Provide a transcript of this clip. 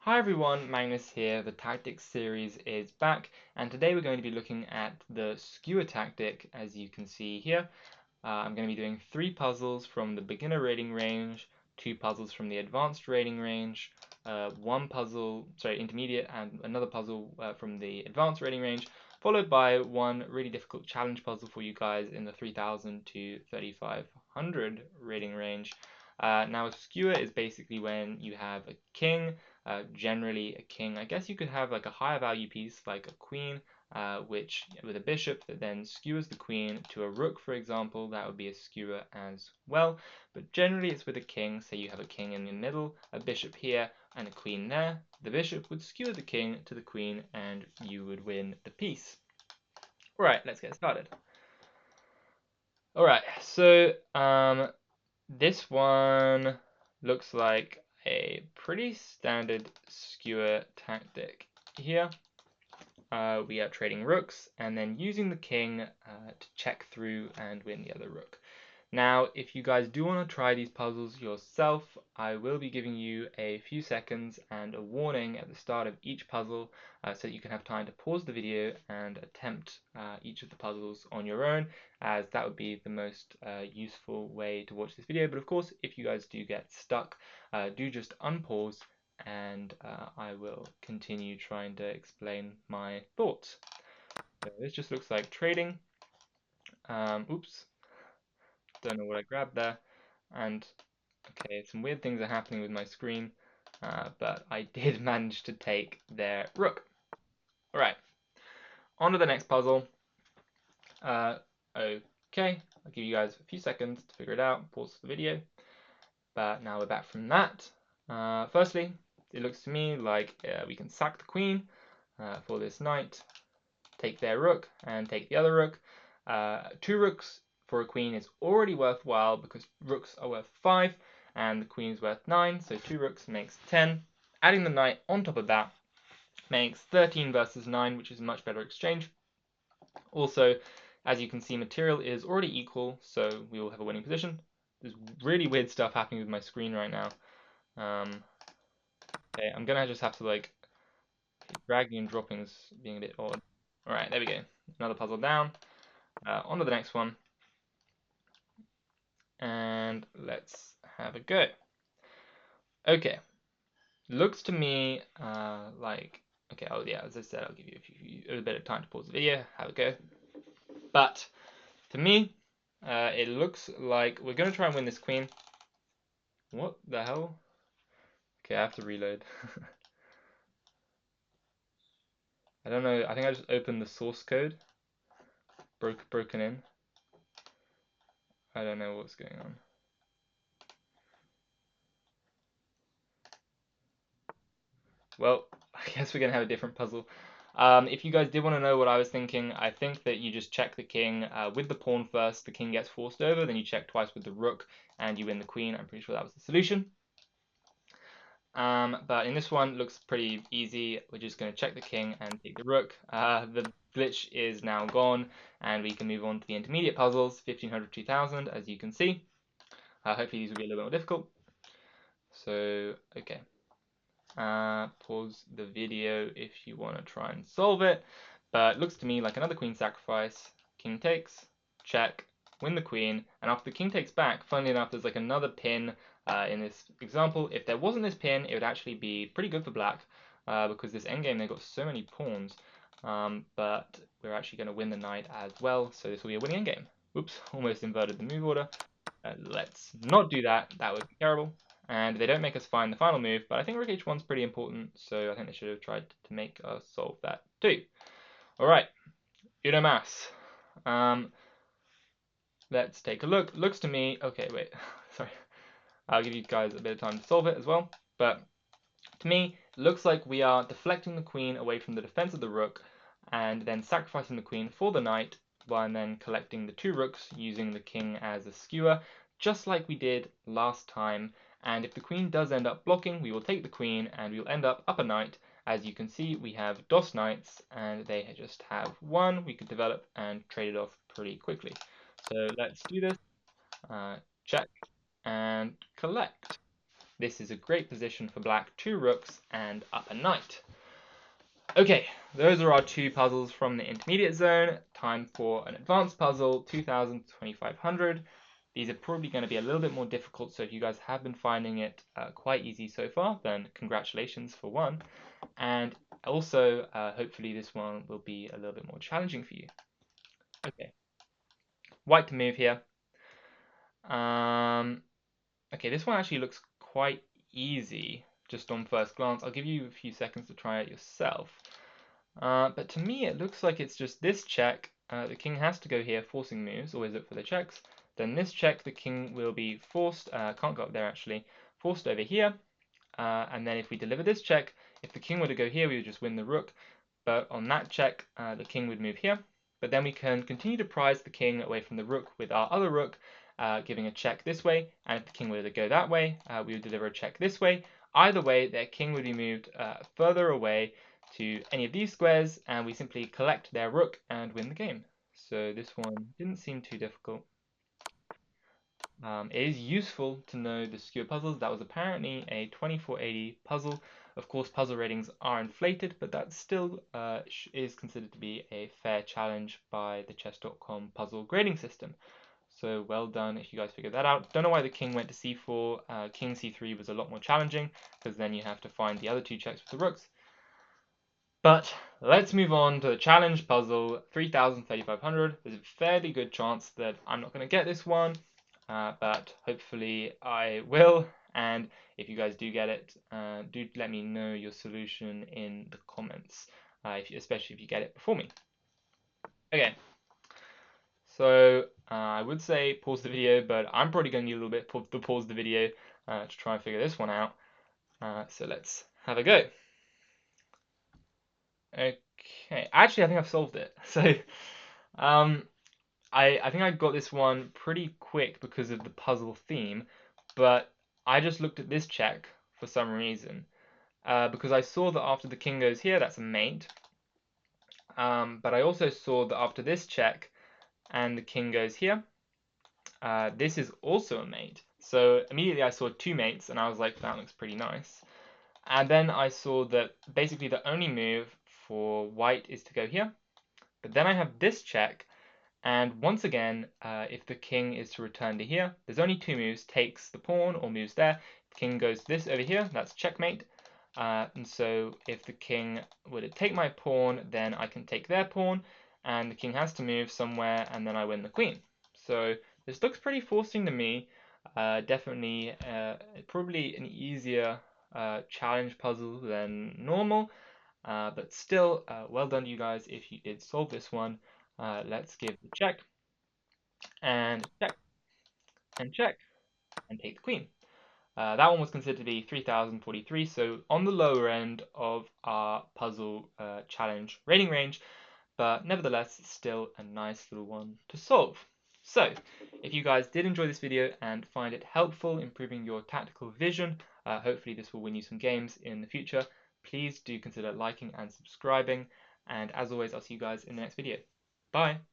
Hi everyone, Magnus here. The tactics series is back, and today we're going to be looking at the skewer tactic. As you can see here, I'm going to be doing 3 puzzles from the beginner rating range, 2 puzzles from the advanced rating range, intermediate, and another puzzle from the advanced rating range, followed by one really difficult challenge puzzle for you guys in the 3000 to 3500 rating range. Now a skewer is basically when you have a king, generally a king. I guess you could have like a higher value piece like a queen, which with a bishop that then skewers the queen to a rook, for example. That would be a skewer as well. But generally it's with a king. Say you have a king in the middle, a bishop here, and a queen there. The bishop would skewer the king to the queen, and you would win the piece. Alright, let's get started. Alright, so this one looks like a pretty standard skewer tactic here. We are trading rooks and then using the king to check through and win the other rook. Now, if you guys do want to try these puzzles yourself, I will be giving you a few seconds and a warning at the start of each puzzle so that you can have time to pause the video and attempt each of the puzzles on your own, as that would be the most useful way to watch this video. But of course, if you guys do get stuck, do just unpause and I will continue trying to explain my thoughts. So this just looks like trading. Oops. Don't know what I grabbed there. And okay, some weird things are happening with my screen, but I did manage to take their rook. Alright, on to the next puzzle. Okay, I'll give you guys a few seconds to figure it out, pause the video. But now we're back from that. Firstly, it looks to me like we can sack the queen for this knight, take their rook, and take the other rook. 2 rooks for a queen is already worthwhile because rooks are worth 5 and the queen is worth 9, so 2 rooks makes 10. Adding the knight on top of that makes 13 versus 9, which is a much better exchange. Also, as you can see, material is already equal, so we will have a winning position. There's really weird stuff happening with my screen right now. Okay, I'm gonna just have to like dragging and dropping is being a bit odd. Alright, there we go. Another puzzle down. On to the next one. And let's have a go. Okay, looks to me like, okay, oh yeah, as I said, I'll give you a bit of time to pause the video, have a go. But to me, it looks like we're going to try and win this queen. What the hell? Okay, I have to reload. I don't know, I think I just opened the source code, broken in. I don't know what's going on. Well, I guess we're going to have a different puzzle. If you guys did want to know what I was thinking, I think that you just check the king with the pawn first. The king gets forced over, then you check twice with the rook, and you win the queen. I'm pretty sure that was the solution. But in this one, looks pretty easy. We're just going to check the king and take the rook. The glitch is now gone, and we can move on to the intermediate puzzles, 1500, 2000, as you can see. Hopefully these will be a little bit more difficult. So, okay. Pause the video if you want to try and solve it. But it looks to me like another queen sacrifice. King takes, check, win the queen, and after the king takes back, funnily enough, there's like another pin in this example. If there wasn't this pin, it would actually be pretty good for black because this endgame, they've got so many pawns. But we're actually going to win the knight as well, so this will be a winning endgame. Oops, almost inverted the move order. Let's not do that, that would be terrible. And they don't make us find the final move, but I think rook h1 is pretty important, so I think they should have tried to make us solve that too. Alright, uno mas. Let's take a look. Looks to me, okay, wait, sorry. I'll give you guys a bit of time to solve it as well. But to me, it looks like we are deflecting the queen away from the defense of the rook, and then sacrificing the queen for the knight, while then collecting the 2 rooks using the king as a skewer, just like we did last time. And if the queen does end up blocking, we will take the queen and we'll end up a knight. As you can see, we have DOS knights and they just have 1 we could develop and trade it off pretty quickly. So let's do this. Check and collect. This is a great position for black, 2 rooks and up a knight. Okay, those are our 2 puzzles from the intermediate zone. Time for an advanced puzzle, 2000 to 2500. These are probably going to be a little bit more difficult, so if you guys have been finding it quite easy so far, then congratulations for one. And also, hopefully this one will be a little bit more challenging for you. Okay, white to move here. Okay, this one actually looks quite easy, just on first glance. I'll give you a few seconds to try it yourself. But to me, it looks like it's just this check. The king has to go here, forcing moves. Always look for the checks. Then this check, the king will be forced. Can't go up there actually. Forced over here. And then if we deliver this check, if the king were to go here, we would just win the rook. But on that check, the king would move here. But then we can continue to prize the king away from the rook with our other rook, giving a check this way. And if the king were to go that way, we would deliver a check this way. Either way, their king would be moved further away to any of these squares, and we simply collect their rook and win the game. So this one didn't seem too difficult. It is useful to know the skewer puzzles. That was apparently a 2480 puzzle. Of course, puzzle ratings are inflated, but that still is considered to be a fair challenge by the chess.com puzzle grading system. So well done if you guys figured that out. Don't know why the king went to c4. King c3 was a lot more challenging, because then you have to find the other 2 checks with the rooks. But let's move on to the challenge puzzle 3000, 3500. There's a fairly good chance that I'm not going to get this one, but hopefully I will. And if you guys do get it, do let me know your solution in the comments, especially if you get it before me. Okay, so I would say pause the video, but I'm probably going to need a little bit to pause the video to try and figure this one out. So let's have a go. Okay, actually, I think I've solved it. So, I think I got this one pretty quick because of the puzzle theme, but I just looked at this check for some reason, because I saw that after the king goes here, that's a mate. But I also saw that after this check, and the king goes here, this is also a mate. So immediately I saw 2 mates, and I was like, that looks pretty nice. And then I saw that basically the only move for white is to go here. But then I have this check, and once again, if the king is to return to here, there's only 2 moves, takes the pawn or moves there. The king goes this over here, that's checkmate. And so if the king were to take my pawn, then I can take their pawn, and the king has to move somewhere, and then I win the queen. So this looks pretty forcing to me. Definitely, probably an easier challenge puzzle than normal. But still, well done you guys if you did solve this one. Let's give the check, and check, and check, and take the queen. That one was considered to be 3043, so on the lower end of our puzzle challenge rating range, but nevertheless, still a nice little one to solve. So, if you guys did enjoy this video and find it helpful improving your tactical vision, hopefully this will win you some games in the future, please do consider liking and subscribing, and as always, I'll see you guys in the next video. Bye!